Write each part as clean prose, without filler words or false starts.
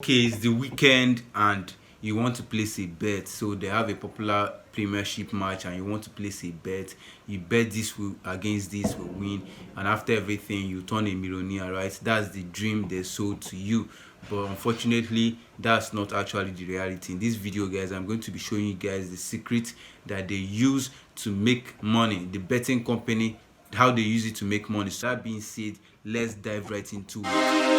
Okay, it's the weekend and you want to place a bet. So they have a popular premiership match and you want to place a bet. You bet this will against this will win, and after everything you turn a millionaire, right? That's the dream they sold to you. But unfortunately, that's not actually the reality. In this video, guys, I'm going to be showing you guys the secret that they use to make money, the betting company, how they use it to make money. So that being said, let's dive right into it.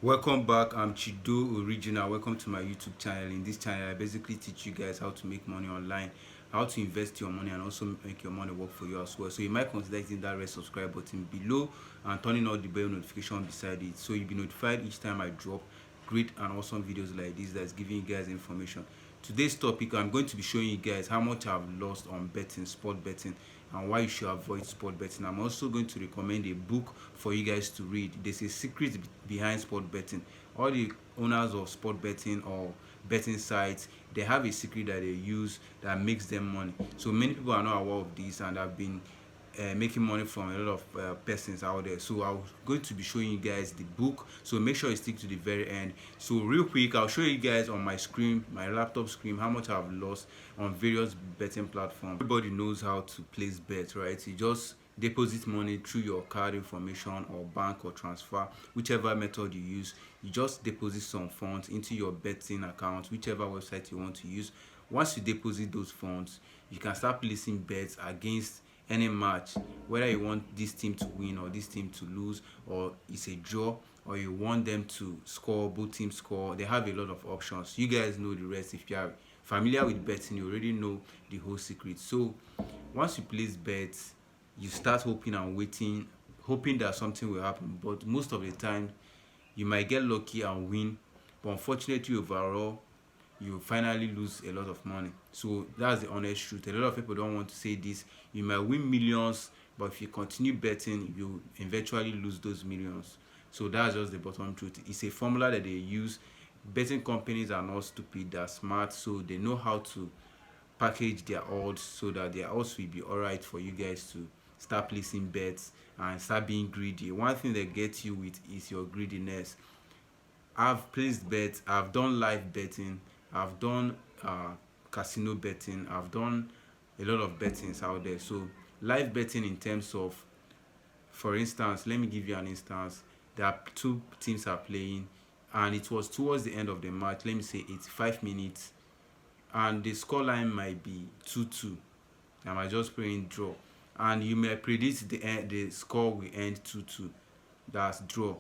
Welcome back. I'm Chido Original. Welcome to my YouTube channel. In this channel, I basically teach you guys how to make money online, how to invest your money, and also make your money work for you as well. So you might consider hitting that red subscribe button below and turning on the bell notification beside it, so you'll be notified each time I drop great and awesome videos like this that's giving you guys information. Today's topic, I'm going to be showing you guys how much I've lost on betting, sport betting, and why you should avoid sport betting. I'm also going to recommend a book for you guys to read. There's a secret behind sport betting. All the owners of sport betting or betting sites, they have a secret that they use that makes them money. So many people are not aware of this and have been making money from a lot of persons out there. So I'm going to be showing you guys the book, so make sure you stick to the very end. So real quick, I'll show you guys on my screen, my laptop screen, how much I've lost on various betting platforms. Everybody knows how to place bets, right? You just deposit money through your card information or bank or transfer, whichever method you use. You just deposit some funds into your betting account, whichever website you want to use. Once you deposit those funds, you can start placing bets against any match, whether you want this team to win or this team to lose, or it's a draw, or you want them to score, both teams score. They have a lot of options. You guys know the rest. If you are familiar with betting, you already know the whole secret. So once you place bets, you start hoping and waiting, hoping that something will happen. But most of the time you might get lucky and win, but unfortunately overall you finally lose a lot of money. So that's the honest truth. A lot of people don't want to say this. You might win millions, but if you continue betting, you eventually lose those millions. So that's just the bottom truth. It's a formula that they use. Betting companies are not stupid, they're smart, so they know how to package their odds so that their odds will be all right for you guys to start placing bets and start being greedy. One thing they get you with is your greediness. I've placed bets, I've done live betting, I've done casino betting, I've done a lot of bettings out there. So live betting in terms of, for instance, let me give you an instance. There are two teams are playing and it was towards the end of the match, let me say 85 minutes, and the scoreline might be 2-2. I might just pray in draw, and you may predict the score will end 2-2. That's draw.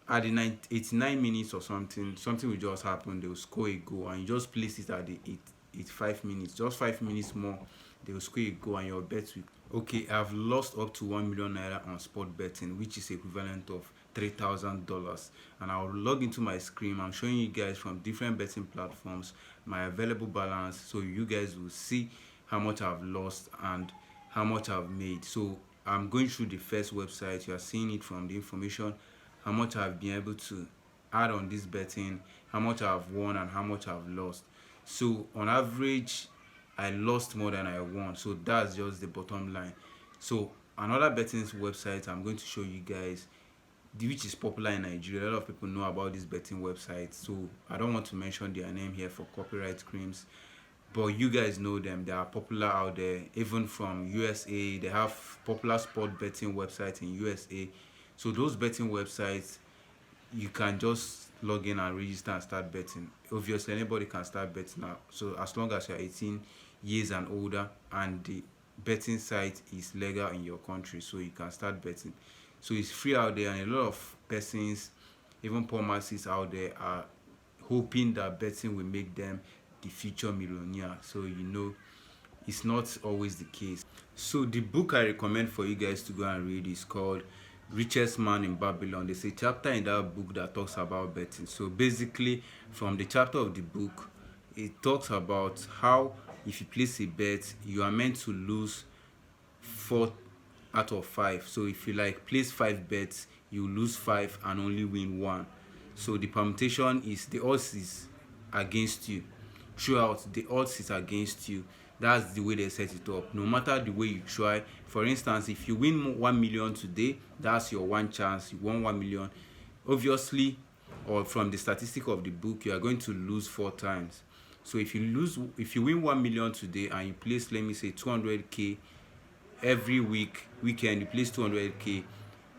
At the 89 minutes or something will just happen. They will score a goal and you just place it at the 85 minutes, just 5 minutes more, they will score a goal and your bet will. Okay, I've lost up to 1 million naira on sport betting, which is equivalent of $3,000. And I'll log into my screen. I'm showing you guys from different betting platforms my available balance, so you guys will see how much I've lost and how much I've made. So I'm going through the first website. You are seeing it from the information, how much I've been able to add on this betting, how much I've won and how much I've lost. So on average I lost more than I won, so that's just the bottom line. So another betting website I'm going to show you guys, which is popular in Nigeria. A lot of people know about this betting website, so I don't want to mention their name here for copyright claims, but you guys know them. They are popular out there, even from USA. They have popular sport betting websites in USA. So those betting websites, you can just log in and register and start betting. Obviously anybody can start betting now, so as long as you're 18 years and older and the betting site is legal in your country, so you can start betting. So it's free out there, and a lot of persons, even poor masses out there, are hoping that betting will make them the future millionaire. So you know it's not always the case. So the book I recommend for you guys to go and read is called Richest Man in Babylon. There's a chapter in that book that talks about betting. So basically from the chapter of the book, it talks about how if you place a bet, you are meant to lose 4 out of 5. So if you like place 5 bets, you lose 5 and only win 1. So the permutation is the odds is against you. Throughout, the odds is against you. That's the way they set it up. No matter the way you try. For instance, if you win 1 million today, that's your one chance. You won 1 million. Obviously, or from the statistic of the book, you are going to lose 4 times. So if you win 1 million today and you place, let me say, 200k every weekend, you place 200k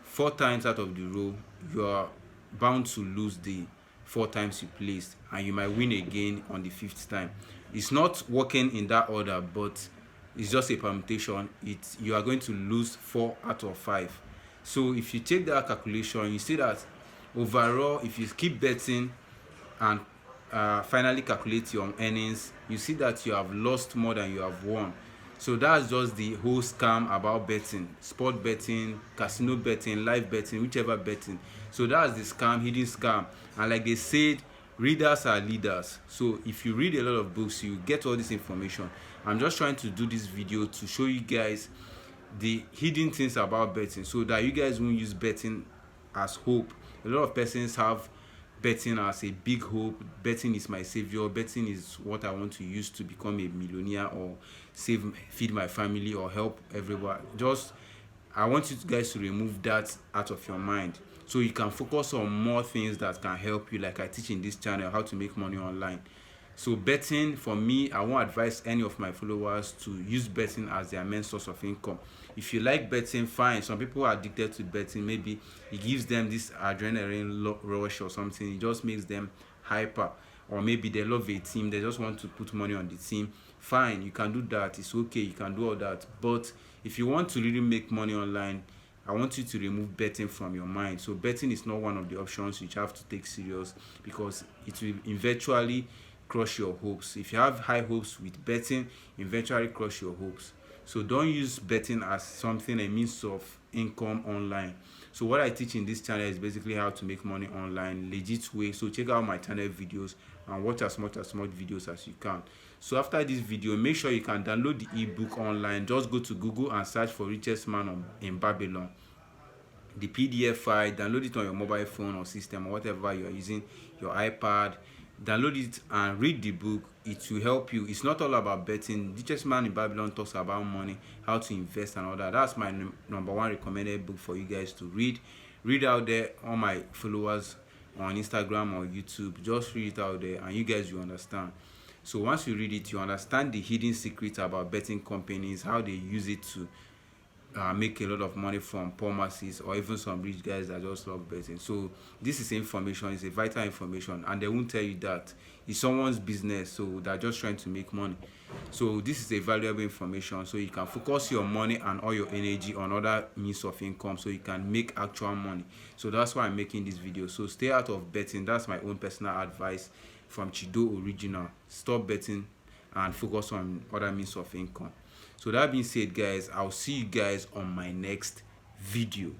4 times out of the row, you are bound to lose the 4 times you placed, and you might win again on the 5th time. It's not working in that order, but it's just a permutation. You are going to lose 4 out of 5. So if you take that calculation, you see that overall, if you keep betting and finally calculate your earnings, you see that you have lost more than you have won. So that's just the whole scam about betting, sport betting, casino betting, live betting, whichever betting. So that's the scam, hidden scam. And like they said, readers are leaders. So if you read a lot of books, you get all this information. I'm just trying to do this video to show you guys the hidden things about betting, so that you guys won't use betting as hope. A lot of persons have betting as a big hope. Betting is my savior. Betting is what I want to use to become a millionaire, or feed my family, or help everyone. I want you guys to remove that out of your mind, so you can focus on more things that can help you, like I teach in this channel, how to make money online. So betting, for me, I won't advise any of my followers to use betting as their main source of income. If you like betting, fine. Some people are addicted to betting. Maybe it gives them this adrenaline rush or something. It just makes them hyper. Or maybe they love a team, they just want to put money on the team. Fine, you can do that. It's okay, you can do all that. But if you want to really make money online, I want you to remove betting from your mind. So betting is not one of the options which you have to take serious, because it will eventually crush your hopes. If you have high hopes with betting, eventually crush your hopes. So don't use betting as something, a means of income online. So what I teach in this channel is basically how to make money online, legit way. So check out my channel videos and watch as much videos as you can. So after this video, make sure you can download the ebook online. Just go to Google and search for Richest Man in Babylon. The PDF file, download it on your mobile phone or system, or whatever you are using, your iPad. Download it and read the book. It will help you. It's not all about betting. Richest Man in Babylon talks about money, how to invest and all that. That's my number one recommended book for you guys to read. Read out there, all my followers on Instagram or YouTube. Just read it out there and you guys will understand. So once you read it, you understand the hidden secrets about betting companies, how they use it to make a lot of money from poor masses, or even some rich guys that just love betting. So this is information, it's a vital information, and they won't tell you that. It's someone's business, so they're just trying to make money. So this is a valuable information, so you can focus your money and all your energy on other means of income, so you can make actual money. So that's why I'm making this video. So stay out of betting. That's my own personal advice from Chido Original. Stop betting and focus on other means of income. So that being said, guys, I'll see you guys on my next video.